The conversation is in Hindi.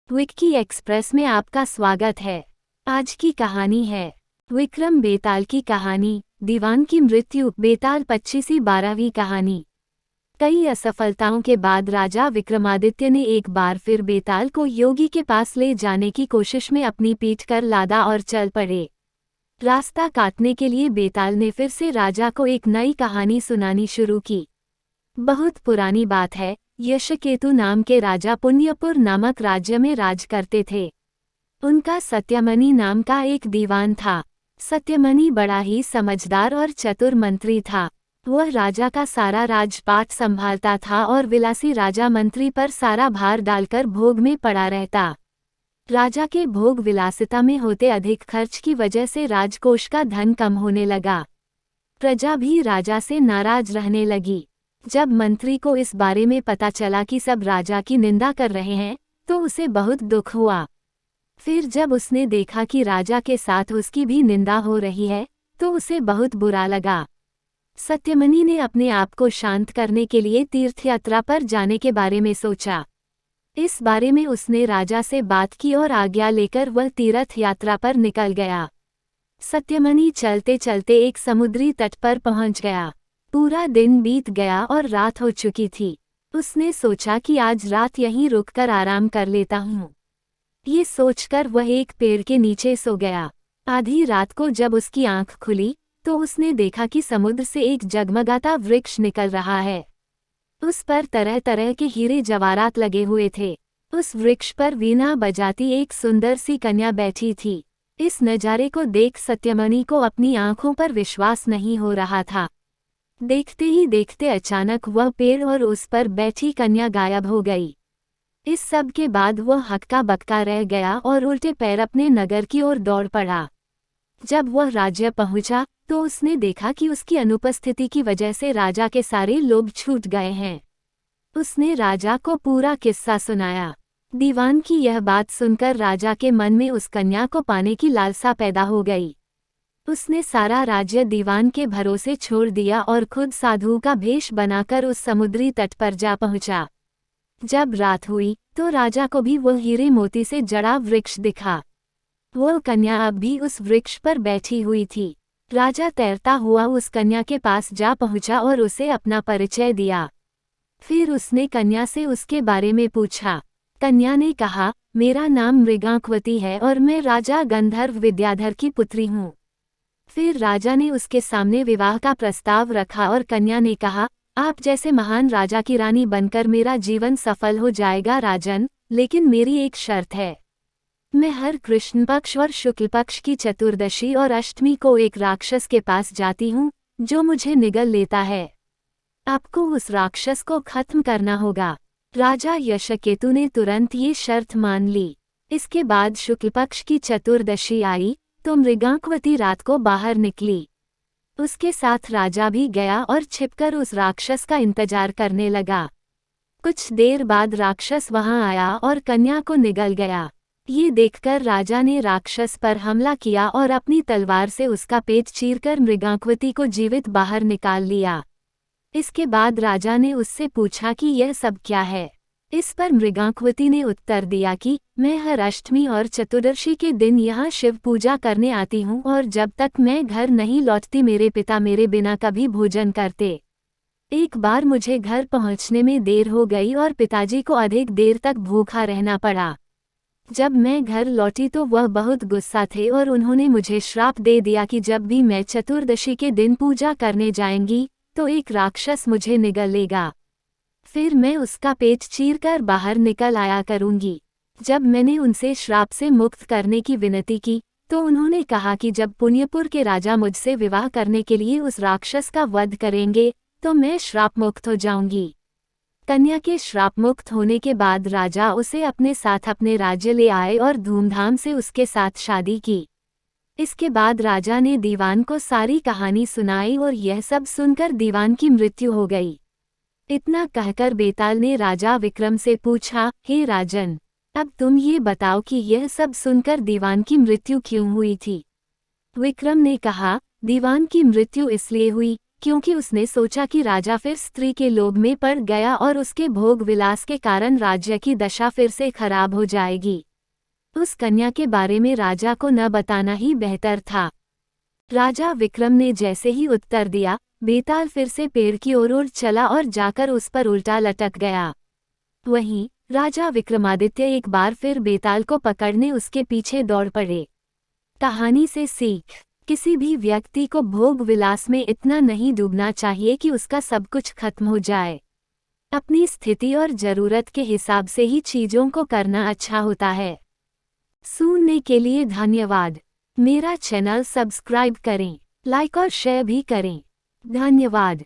विक्की एक्सप्रेस में आपका स्वागत है। आज की कहानी है विक्रम बेताल की कहानी, दीवान की मृत्यु। बेताल 25वीं 12वीं कहानी। कई असफलताओं के बाद राजा विक्रमादित्य ने एक बार फिर बेताल को योगी के पास ले जाने की कोशिश में अपनी पीठ कर लादा और चल पड़े। रास्ता काटने के लिए बेताल ने फिर से राजा को एक नई कहानी सुनानी शुरू की। बहुत पुरानी बात है, यशकेतु नाम के राजा पुण्यपुर नामक राज्य में राज करते थे। उनका सत्यमणि नाम का एक दीवान था। सत्यमणि बड़ा ही समझदार और चतुर मंत्री था। वह राजा का सारा राजपाट संभालता था और विलासी राजा मंत्री पर सारा भार डालकर भोग में पड़ा रहता। राजा के भोग विलासिता में होते अधिक खर्च की वजह से राजकोष का धन कम होने लगा। प्रजा भी राजा से नाराज रहने लगी। जब मंत्री को इस बारे में पता चला कि सब राजा की निंदा कर रहे हैं, तो उसे बहुत दुख हुआ। फिर जब उसने देखा कि राजा के साथ उसकी भी निंदा हो रही है, तो उसे बहुत बुरा लगा। सत्यमणि ने अपने आप को शांत करने के लिए तीर्थयात्रा पर जाने के बारे में सोचा। इस बारे में उसने राजा से बात की और आज्ञा लेकर वह तीर्थ यात्रा पर निकल गया। सत्यमणि चलते चलते एक समुद्री तट पर पहुंच गया। पूरा दिन बीत गया और रात हो चुकी थी। उसने सोचा कि आज रात यहीं रुककर आराम कर लेता हूँ। ये सोचकर वह एक पेड़ के नीचे सो गया। आधी रात को जब उसकी आंख खुली, तो उसने देखा कि समुद्र से एक जगमगाता वृक्ष निकल रहा है। उस पर तरह तरह के हीरे जवाहरात लगे हुए थे। उस वृक्ष पर वीणा बजाती एक सुंदर सी कन्या बैठी थी। इस नज़ारे को देख सत्यमणि को अपनी आंखों पर विश्वास नहीं हो रहा था। देखते ही देखते अचानक वह पेड़ और उस पर बैठी कन्या गायब हो गई। इस सब के बाद वह हक्का बक्का रह गया और उल्टे पैर अपने नगर की ओर दौड़ पड़ा। जब वह राज्य पहुंचा, तो उसने देखा कि उसकी अनुपस्थिति की वजह से राजा के सारे लोग छूट गए हैं। उसने राजा को पूरा किस्सा सुनाया। दीवान की यह बात सुनकर राजा के मन में उस कन्या को पाने की लालसा पैदा हो गई। उसने सारा राज्य दीवान के भरोसे छोड़ दिया और खुद साधु का भेष बनाकर उस समुद्री तट पर जा पहुंचा। जब रात हुई, तो राजा को भी वह हीरे मोती से जड़ा वृक्ष दिखा। वह कन्या अब भी उस वृक्ष पर बैठी हुई थी। राजा तैरता हुआ उस कन्या के पास जा पहुंचा और उसे अपना परिचय दिया। फिर उसने कन्या से उसके बारे में पूछा। कन्या ने कहा, मेरा नाम मृगांकवती है और मैं राजा गंधर्व विद्याधर की पुत्री हूँ। फिर राजा ने उसके सामने विवाह का प्रस्ताव रखा और कन्या ने कहा, आप जैसे महान राजा की रानी बनकर मेरा जीवन सफल हो जाएगा राजन, लेकिन मेरी एक शर्त है। मैं हर कृष्ण पक्ष और शुक्ल पक्ष की चतुर्दशी और अष्टमी को एक राक्षस के पास जाती हूँ, जो मुझे निगल लेता है। आपको उस राक्षस को खत्म करना होगा। राजा यशकेतु ने तुरंत ये शर्त मान ली। इसके बाद शुक्ल पक्ष की चतुर्दशी आई, तो मृगांकवती रात को बाहर निकली। उसके साथ राजा भी गया और छिपकर उस राक्षस का इंतजार करने लगा। कुछ देर बाद राक्षस वहां आया और कन्या को निगल गया। ये देखकर राजा ने राक्षस पर हमला किया और अपनी तलवार से उसका पेट चीरकर मृगांकवती को जीवित बाहर निकाल लिया। इसके बाद राजा ने उससे पूछा कि यह सब क्या है। इस पर मृगांकवती ने उत्तर दिया कि मैं हर अष्टमी और चतुर्दशी के दिन यहाँ शिव पूजा करने आती हूँ और जब तक मैं घर नहीं लौटती मेरे पिता मेरे बिना कभी भोजन करते। एक बार मुझे घर पहुँचने में देर हो गई और पिताजी को अधिक देर तक भूखा रहना पड़ा। जब मैं घर लौटी तो वह बहुत गुस्सा थे और उन्होंने मुझे श्राप दे दिया कि जब भी मैं चतुर्दशी के दिन पूजा करने जाएंगी, तो एक राक्षस मुझे निगल लेगा। फिर मैं उसका पेट चीरकर बाहर निकल आया करूंगी। जब मैंने उनसे श्राप से मुक्त करने की विनती की, तो उन्होंने कहा कि जब पुण्यपुर के राजा मुझसे विवाह करने के लिए उस राक्षस का वध करेंगे, तो मैं श्राप मुक्त हो जाऊंगी। कन्या के श्राप मुक्त होने के बाद राजा उसे अपने साथ अपने राज्य ले आए और धूमधाम से उसके साथ शादी की। इसके बाद राजा ने दीवान को सारी कहानी सुनाई और यह सब सुनकर दीवान की मृत्यु हो गई। इतना कहकर बेताल ने राजा विक्रम से पूछा, हे राजन, अब तुम ये बताओ कि यह सब सुनकर दीवान की मृत्यु क्यों हुई थी। विक्रम ने कहा, दीवान की मृत्यु इसलिए हुई क्योंकि उसने सोचा कि राजा फिर स्त्री के लोभ में पड़ गया और उसके भोग विलास के कारण राज्य की दशा फिर से खराब हो जाएगी। उस कन्या के बारे में राजा को न बताना ही बेहतर था। राजा विक्रम ने जैसे ही उत्तर दिया, बेताल फिर से पेड़ की ओर उड़ चला और जाकर उस पर उल्टा लटक गया। वहीं राजा विक्रमादित्य एक बार फिर बेताल को पकड़ने उसके पीछे दौड़ पड़े। कहानी से सीख, किसी भी व्यक्ति को भोग विलास में इतना नहीं डूबना चाहिए कि उसका सब कुछ खत्म हो जाए। अपनी स्थिति और जरूरत के हिसाब से ही चीजों को करना अच्छा होता है। सुनने के लिए धन्यवाद। मेरा चैनल सब्सक्राइब करें, लाइक और शेयर भी करें। धन्यवाद।